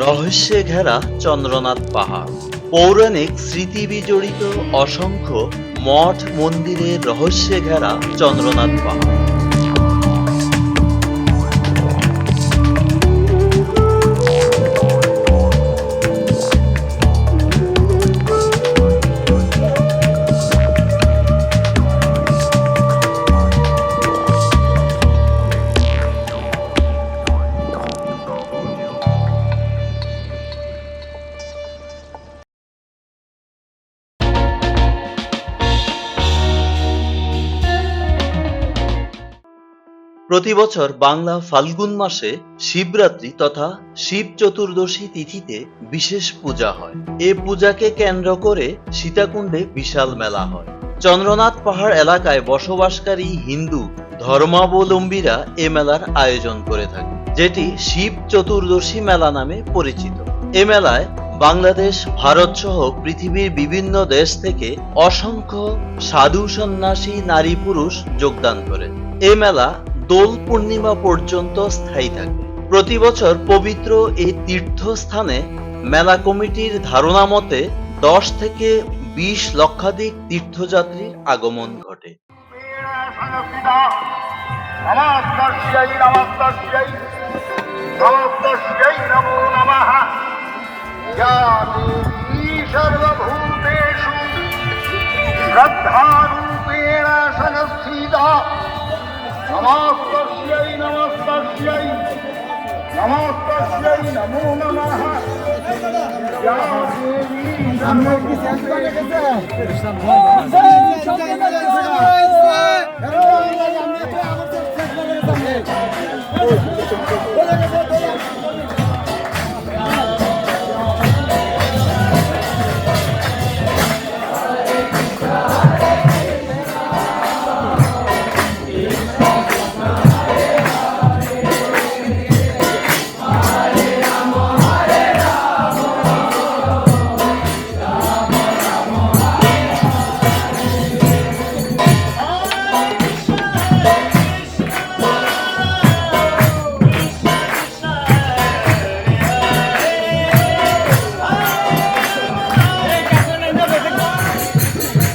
রহস্যে ঘেরা চন্দ্রনাথ পাহাড়, পৌরাণিক স্মৃতি বিজড়িত অসংখ্য মঠ মন্দিরের রহস্যে ঘেরা চন্দ্রনাথ পাহাড়। প্রতি বছর বাংলা ফাল্গুন মাসে শিবরাত্রি তথা শিব চতুর্দশী তিথিতে বিশেষ পূজা হয়। এ পূজাকে কেন্দ্র করে সীতাকুণ্ডে বিশাল মেলা হয়। চন্দ্রনাথ পাহাড় এলাকায় বসবাসকারী হিন্দু ধর্মাবলম্বীরা এ মেলার আয়োজন করে থাকে, যেটি শিব চতুর্দশী মেলা নামে পরিচিত। এ মেলায় বাংলাদেশ, ভারত সহ পৃথিবীর বিভিন্ন দেশ থেকে অসংখ্য সাধু সন্ন্যাসী নারী পুরুষ যোগদান করে। এ মেলা দোল পূর্ণিমা পর্যন্ত স্থায়ী থাকে। প্রতি বছর পবিত্র এই তীর্থস্থানে মেলা কমিটির ধারণা মতে 10 থেকে 20 লক্ষাধিক তীর্থযাত্রীর আগমন ঘটে। নমস্কার্यै নমস্কার্यै নমস্কার্यै নমো নমঃ। ইয়া দেবী সামনে কি সেন্স করে গেছে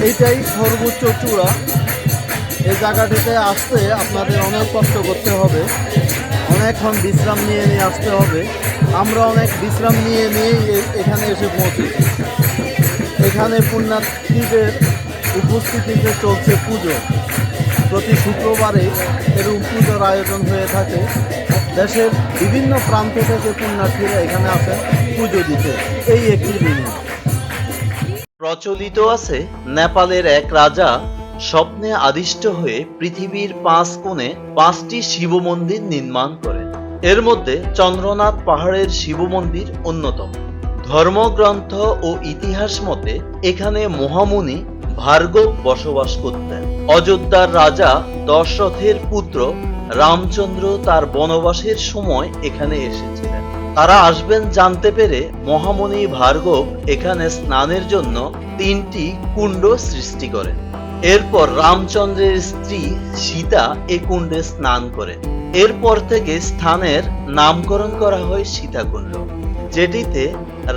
এইটাই সর্বোচ্চ চূড়া। এই জায়গাটিতে আসতে আপনাদের অনেক কষ্ট করতে হবে, অনেকক্ষণ বিশ্রাম নিয়ে আসতে হবে। আমরা অনেক বিশ্রাম নিয়েই এখানে এসে পৌঁছেছি। এখানে পুণ্যার্থীদের উপস্থিতিতে চলছে পুজো। প্রতি শুক্রবারে এরকম পুজোর আয়োজন হয়ে থাকে। দেশের বিভিন্ন প্রান্ত থেকে পুণ্যার্থীরা এখানে আসেন পুজো দিতে এই একটি দিনে। প্রচলিত আছে নেপালের এক রাজা স্বপ্নে আদিষ্ট হয়ে পৃথিবীর 5 কোণে 5টি শিব মন্দির নির্মাণ করেন। এর মধ্যে চন্দ্রনাথ পাহাড়ের শিব মন্দির অন্যতম। ধর্মগ্রন্থ ও ইতিহাস মতে এখানে মহামুনি ভার্গব বসবাস করতেন। অযোধ্যার রাজা দশরথের পুত্র রামচন্দ্র তার বনবাসের সময় এখানে এসেছিলেন। তারা আসবেন জানতে পেরে মহামুনি ভার্গব এখানে স্নানের জন্য 3টি কুণ্ড সৃষ্টি করেন। এরপর রামচন্দ্রের স্ত্রী সীতা এই কুণ্ডে স্নান করেন। এরপর থেকে স্থানের নামকরণ করা হয় সীতাকুণ্ড। যেটিতে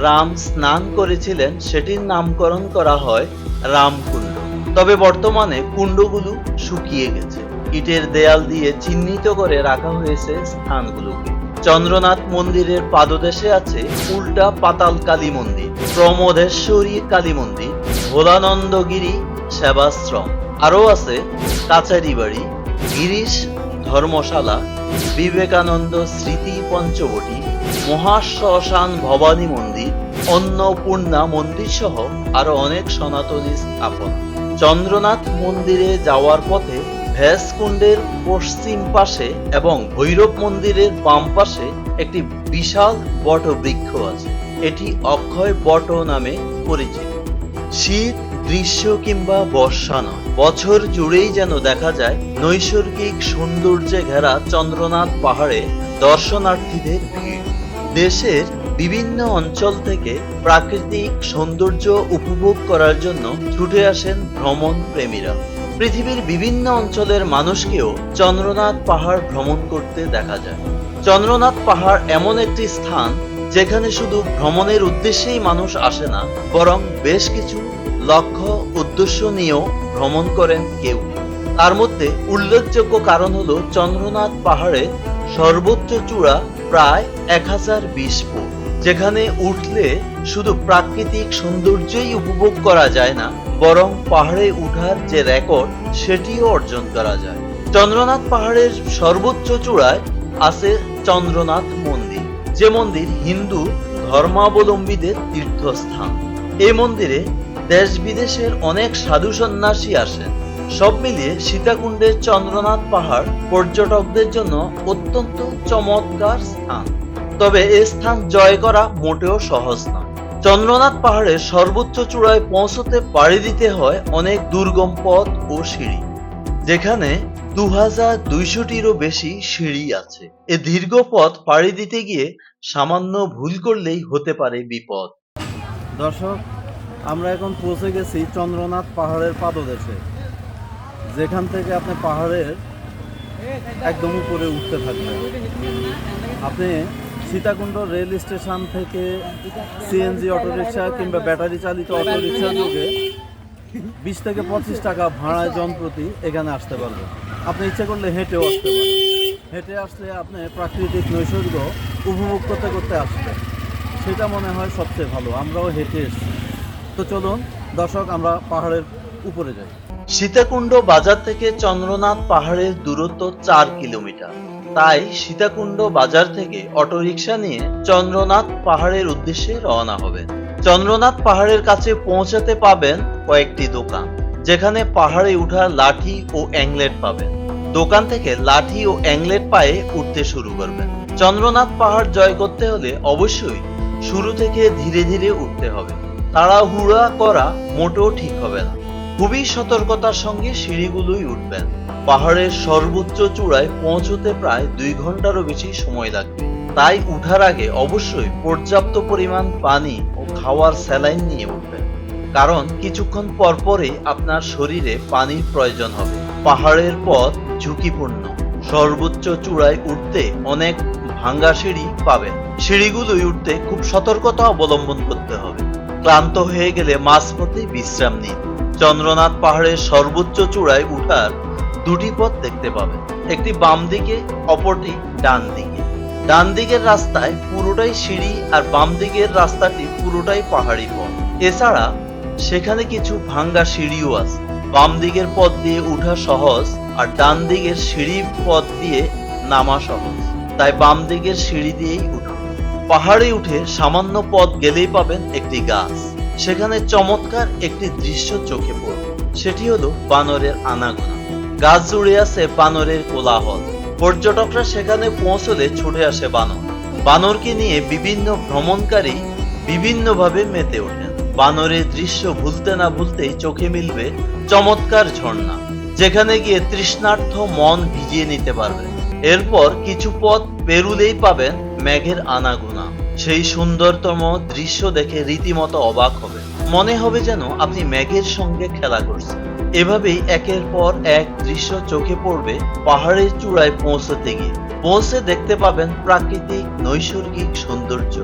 রাম স্নান করেছিলেন সেটির নামকরণ করা হয় রামকুণ্ড। তবে বর্তমানে কুণ্ডগুলো শুকিয়ে গেছে। ইটের দেয়াল দিয়ে চিহ্নিত করে রাখা হয়েছে স্থানগুলোকে। চন্দ্রনাথ মন্দিরের পাদদেশে আছে উল্টা পাতাল কালী মন্দির, প্রমোদেশ্বরী কালী মন্দির, ভোলানন্দগিরি সেবাশ্রম। আরও আছে কাছারি বাড়ি, গিরিশ ধর্মশালা, বিবেকানন্দ স্মৃতি পঞ্চবটি, মহাশ্মশান ভবানী মন্দির, অন্নপূর্ণা মন্দির সহ আরো অনেক সনাতনী স্থাপনা। চন্দ্রনাথ মন্দিরে যাওয়ার পথে ভেসকুণ্ডের পশ্চিম পাশে এবং ভৈরব মন্দিরের বাম পাশে একটি বিশাল বট বৃক্ষ আছে। এটি অক্ষয় বট নামে পরিচিত। শীত, গ্রীষ্ম কিংবা বর্ষা নয়, বছর জুড়েই যেন দেখা যায় নৈসর্গিক সৌন্দর্যে ঘেরা চন্দ্রনাথ পাহাড়ে দর্শনার্থীদের ভিড়। দেশের বিভিন্ন অঞ্চল থেকে প্রাকৃতিক সৌন্দর্য উপভোগ করার জন্য ছুটে আসেন ভ্রমণ প্রেমীরা। পৃথিবীর বিভিন্ন অঞ্চলের মানুষকেও চন্দ্রনাথ পাহাড় ভ্রমণ করতে দেখা যায়। চন্দ্রনাথ পাহাড় এমন একটি স্থান যেখানে শুধু ভ্রমণের উদ্দেশ্যেই মানুষ আসে না, বরং বেশ কিছু লক্ষ্য উদ্দেশ্য নিয়েও ভ্রমণ করেন কেউ। তার মধ্যে উল্লেখযোগ্য কারণ হলো চন্দ্রনাথ পাহাড়ে সর্বোচ্চ চূড়া প্রায় 1020 ফুট, যেখানে উঠলে শুধু প্রাকৃতিক সৌন্দর্যই উপভোগ করা যায় না, বরং পাহাড়ে উঠার যে রেকর্ড সেটিও অর্জন করা যায়। চন্দ্রনাথ পাহাড়ের সর্বোচ্চ চূড়ায় আছে চন্দ্রনাথ মন্দির, যে মন্দির হিন্দু ধর্মাবলম্বীদের তীর্থস্থান। এই মন্দিরে দেশ বিদেশের অনেক সাধু সন্ন্যাসী আসেন। সব মিলিয়ে সীতাকুণ্ডের চন্দ্রনাথ পাহাড় পর্যটকদের জন্য অত্যন্ত চমৎকার স্থান। তবে এই স্থান জয় করা মোটেও সহজ নয়। চন্দ্রনাথ পাহাড়ের সর্বোচ্চ চূড়ায় পৌঁছতে পাড়ি দিতে হয় অনেক দুর্গম পথ ও সিঁড়ি, যেখানে 2200টিরও বেশি সিঁড়ি আছে। এ দীর্ঘ পথ পাড়ি দিতে গিয়ে সামান্য ভুল করলেই হতে পারে বিপদ। দর্শক, আমরা এখন পৌঁছে গেছি চন্দ্রনাথ পাহাড়ের পাদদেশে, যেখান থেকে আপনি পাহাড়ের একদম উপরে উঠতে থাকবেন। আপনি সীতাকুণ্ড রেল স্টেশন থেকে সিএনজি অটোরিকশা কিংবা ব্যাটারি চালিত অটোরিকশা যোগে 20 থেকে 25 টাকা ভাড়ায় জনপ্রতি এখানে আসতে পারবেন। আপনি ইচ্ছে করলে হেঁটেও আসতে পারেন। হেঁটে আসলে আপনি প্রাকৃতিক নৈসর্গ উপভোগ করতে করতে আসবেন, সেটা মনে হয় সবচেয়ে ভালো। আমরাও হেঁটে এসেছি। তো চলুন দর্শক, আমরা পাহাড়ের উপরে যাই। সীতাকুণ্ড বাজার থেকে চন্দ্রনাথ পাহাড়ের দূরত্ব 4 কিলোমিটার। তাই সীতাকুণ্ড বাজার থেকে অটোরিকশা নিয়ে চন্দ্রনাথ পাহাড়ের উদ্দেশ্যে রওনা হবেন। চন্দ্রনাথ পাহাড়ের কাছে পৌঁছাতে পাবেন কয়েকটি দোকান, যেখানে পাহাড়ে উঠার লাঠি ও অ্যাংলেট পাবেন। দোকান থেকে লাঠি ও অ্যাংলেট পায়ে উঠতে শুরু করবেন। চন্দ্রনাথ পাহাড় জয় করতে হলে অবশ্যই শুরু থেকে ধীরে ধীরে উঠতে হবে। তাড়াহুড়া করা মোটেও ঠিক হবে না। খুবই সতর্কতার সঙ্গে সিঁড়িগুলোই উঠবেন। পাহাড়ের সর্বোচ্চ চূড়ায় পৌঁছতে প্রায় 2 ঘন্টারও বেশি সময় লাগবে। তাই উঠার আগে অবশ্যই পর্যাপ্ত পরিমাণ পানি ও খাওয়ার স্যালাইন নিয়ে উঠবেন, কারণ কিছুক্ষণ পরপরই আপনার শরীরে পানির প্রয়োজন হবে। পাহাড়ের পথ ঝুঁকিপূর্ণ। সর্বোচ্চ চূড়ায় উঠতে অনেক ভাঙ্গা সিঁড়ি পাবেন। সিঁড়িগুলোই উঠতে খুব সতর্কতা অবলম্বন করতে হবে। ক্লান্ত হয়ে গেলে মাঝপথে বিশ্রাম নিন। চন্দ্রনাথ পাহাড়ের সর্বোচ্চ চূড়ায় উঠার 2টি পথ দেখতে পাবেন, একটি বাম দিকে, অপরটি ডান দিকে। ডান দিকের রাস্তায় পুরোটাই সিঁড়ি আর বাম দিকের রাস্তাটি পুরোটাই পাহাড়ি পথ। এছাড়া সেখানে কিছু ভাঙ্গা সিঁড়িও আছে। বাম দিকের পথ দিয়ে উঠা সহজ আর ডান দিকের সিঁড়ি পথ দিয়ে নামা সহজ, তাই বাম দিকের সিঁড়ি দিয়েই উঠুন। পাহাড়ে উঠে সামান্য পথ গেলেই পাবেন একটি গাছ। সেখানে চমৎকার একটি দৃশ্য চোখে পড়বে, সেটি হলো বানরের আনাগোনা। গাছ জুড়ে আছে বানরের কোলাহল। পর্যটকরা সেখানে পৌঁছলে ছুটে আসে বানর। বানরকে নিয়ে বিভিন্ন ভ্রমণকারী বিভিন্নভাবে মেতে ওঠেন। বানরের দৃশ্য ভুলতে না ভুলতেই চোখে মিলবে চমৎকার ঝর্ণা, যেখানে গিয়ে তৃষ্ণার্থ মন ভিজিয়ে নিতে পারবে। এরপর কিছু পথ পেরুলেই পাবেন মেঘের আনাগোনা। সেই সুন্দরতম দৃশ্য দেখে রীতিমতো অবাক হবে। মনে হবে যেন আপনি মেঘের সঙ্গে খেলা করছেন। এভাবেই একের পর এক দৃশ্য চোখে পড়বে পাহাড়ের চূড়ায় পৌঁছতে গিয়ে। পৌঁছে দেখতে পাবেন প্রাকৃতিক নৈসর্গিক সৌন্দর্য,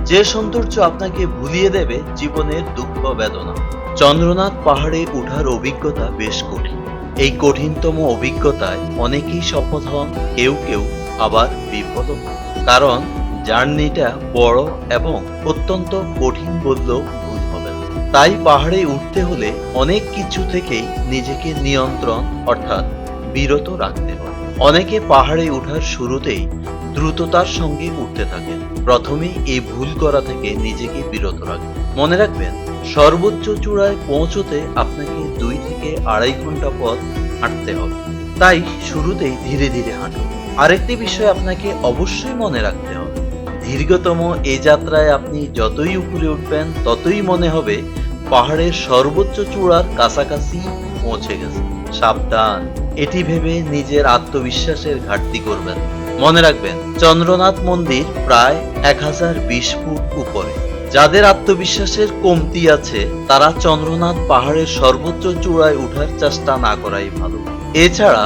যে সৌন্দর্য আপনাকে ভুলিয়ে দেবে জীবনের দুঃখ বেদনা। চন্দ্রনাথ পাহাড়ে ওঠার অভিজ্ঞতা বেশ কঠিন। এই কঠিনতম অভিজ্ঞতায় অনেকেই সফল হন, কেউ কেউ আবার বিফল হন। কারণ জার্নিটা বড় এবং অত্যন্ত কঠিন বললেও ভুল হবে না। তাই পাহাড়ে উঠতে হলে অনেক কিছু থেকেই নিজেকে নিয়ন্ত্রণ অর্থাৎ বিরত রাখতে হয়। অনেকে পাহাড়ে ওঠার শুরুতেই দ্রুততার সঙ্গে উঠতে থাকেন। প্রথমেই এই ভুল করা থেকে নিজেকে বিরত রাখবেন। মনে রাখবেন, সর্বোচ্চ চূড়ায় পৌঁছতে আপনাকে 2 থেকে 2.5 ঘন্টা পথ হাঁটতে হবে। তাই শুরুতেই ধীরে ধীরে হাঁটুন। আরেকটি বিষয় আপনাকে অবশ্যই মনে রাখতে হবে, দীর্ঘতম এই যাত্রায় আপনি যতই উপরে উঠবেন ততই মনে হবে পাহাড়ের সর্বোচ্চ চূড়ার কাছাকাছি পৌঁছে গেছে। সাবধান, এটি ভেবে নিজের আত্মবিশ্বাসের ঘাটতি করবেন। মনে রাখবেন, চন্দ্রনাথ মন্দির প্রায় 1020 ফুট উপরে। যাদের আত্মবিশ্বাসের কমতি আছে তারা চন্দ্রনাথ পাহাড়ের সর্বোচ্চ চূড়ায় ওঠার চেষ্টা না করাই ভালো। এছাড়া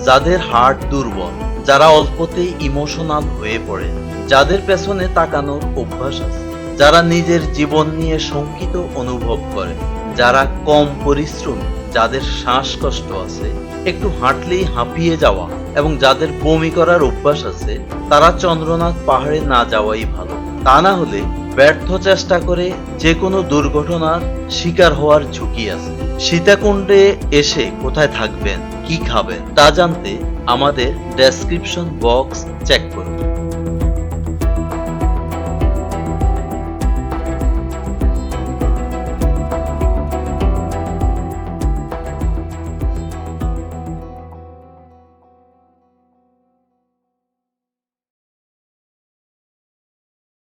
যাদের হার্ট দুর্বল, যারা অল্পতেই ইমোশনাল হয়ে পড়ে, যাদের পেছনে তাকানোর অভ্যাস আছে, যারা নিজের জীবন নিয়ে শঙ্কিত অনুভব করে, যারা কম পরিশ্রমী, যাদের শ্বাসকষ্ট আছে, একটু হাঁটলেই হাঁপিয়ে যাওয়া এবং যাদের বমি করার অভ্যাস আছে, তারা চন্দ্রনাথ পাহাড়ে না যাওয়াই ভালো। তা না হলে ব্যর্থ চেষ্টা করে যে কোনো দুর্ঘটনার শিকার হওয়ার ঝুঁকি আছে। সীতাকুণ্ডে এসে কোথায় থাকবেন, কি খাবেন তা জানতে আমাদের ডেসক্রিপশন বক্স চেক করুন।